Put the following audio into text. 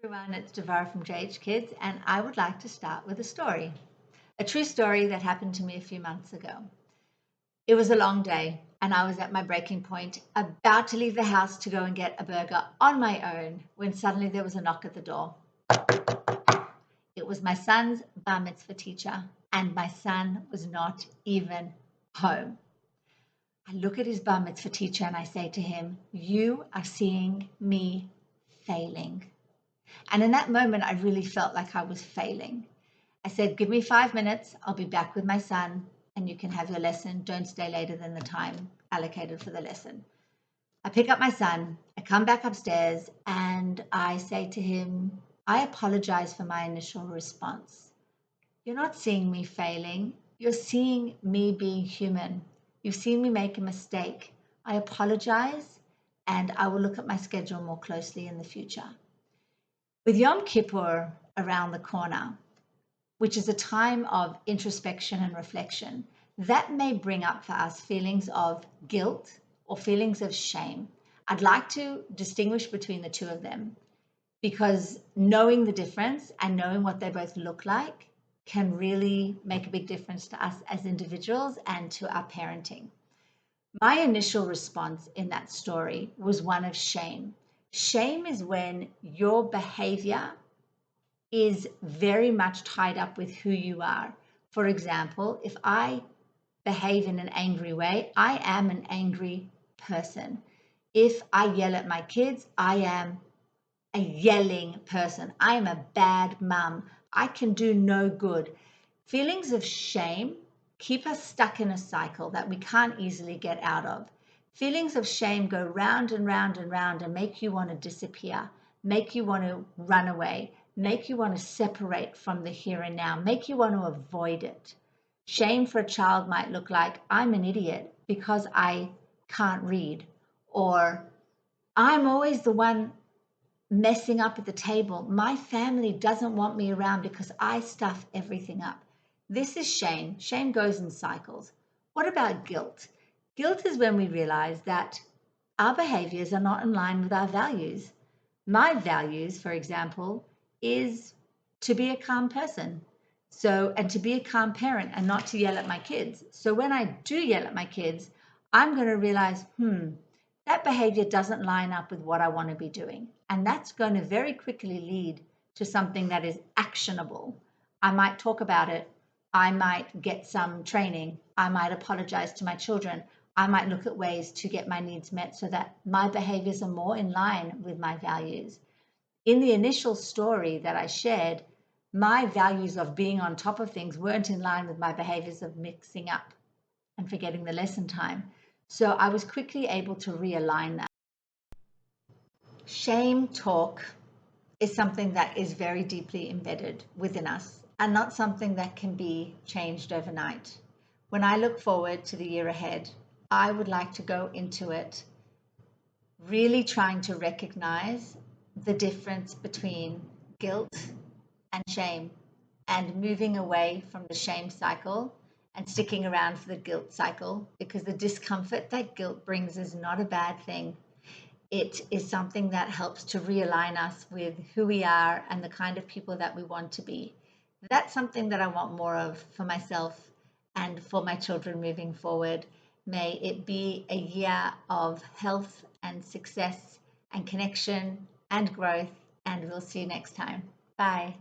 Everyone, it's Devar from JH Kids, and I would like to start with a story. A true story that happened to me a few months ago. It was a long day, and I was at my breaking point, about to leave the house to go and get a burger on my own, when suddenly there was a knock at the door. It was my son's bar mitzvah teacher, and my son was not even home. I look at his bar mitzvah teacher and I say to him, "You are seeing me failing." And in that moment, I really felt like I was failing. I said, "Give me 5 minutes. I'll be back with my son and you can have your lesson. Don't stay later than the time allocated for the lesson." I pick up my son. I come back upstairs and I say to him, "I apologize for my initial response. You're not seeing me failing. You're seeing me being human. You've seen me make a mistake. I apologize and I will look at my schedule more closely in the future." With Yom Kippur around the corner, which is a time of introspection and reflection, that may bring up for us feelings of guilt or feelings of shame. I'd like to distinguish between the two of them because knowing the difference and knowing what they both look like can really make a big difference to us as individuals and to our parenting. My initial response in that story was one of shame. Shame is when your behavior is very much tied up with who you are. For example, if I behave in an angry way, I am an angry person. If I yell at my kids, I am a yelling person. I am a bad mum. I can do no good. Feelings of shame keep us stuck in a cycle that we can't easily get out of. Feelings of shame go round and round and round and make you want to disappear, make you want to run away, make you want to separate from the here and now, make you want to avoid it. Shame for a child might look like, "I'm an idiot because I can't read," or "I'm always the one messing up at the table. My family doesn't want me around because I stuff everything up." This is shame. Shame goes in cycles. What about guilt? Guilt is when we realize that our behaviors are not in line with our values. My values, for example, is to be a calm person. And to be a calm parent and not to yell at my kids. So when I do yell at my kids, I'm going to realize, that behavior doesn't line up with what I want to be doing. And that's going to very quickly lead to something that is actionable. I might talk about it. I might get some training. I might apologize to my children. I might look at ways to get my needs met so that my behaviors are more in line with my values. In the initial story that I shared, my values of being on top of things weren't in line with my behaviors of mixing up and forgetting the lesson time. So I was quickly able to realign that. Shame talk is something that is very deeply embedded within us and not something that can be changed overnight. When I look forward to the year ahead, I would like to go into it really trying to recognize the difference between guilt and shame and moving away from the shame cycle and sticking around for the guilt cycle, because the discomfort that guilt brings is not a bad thing. It is something that helps to realign us with who we are and the kind of people that we want to be. That's something that I want more of for myself and for my children moving forward. May it be a year of health and success and connection and growth, and we'll see you next time. Bye.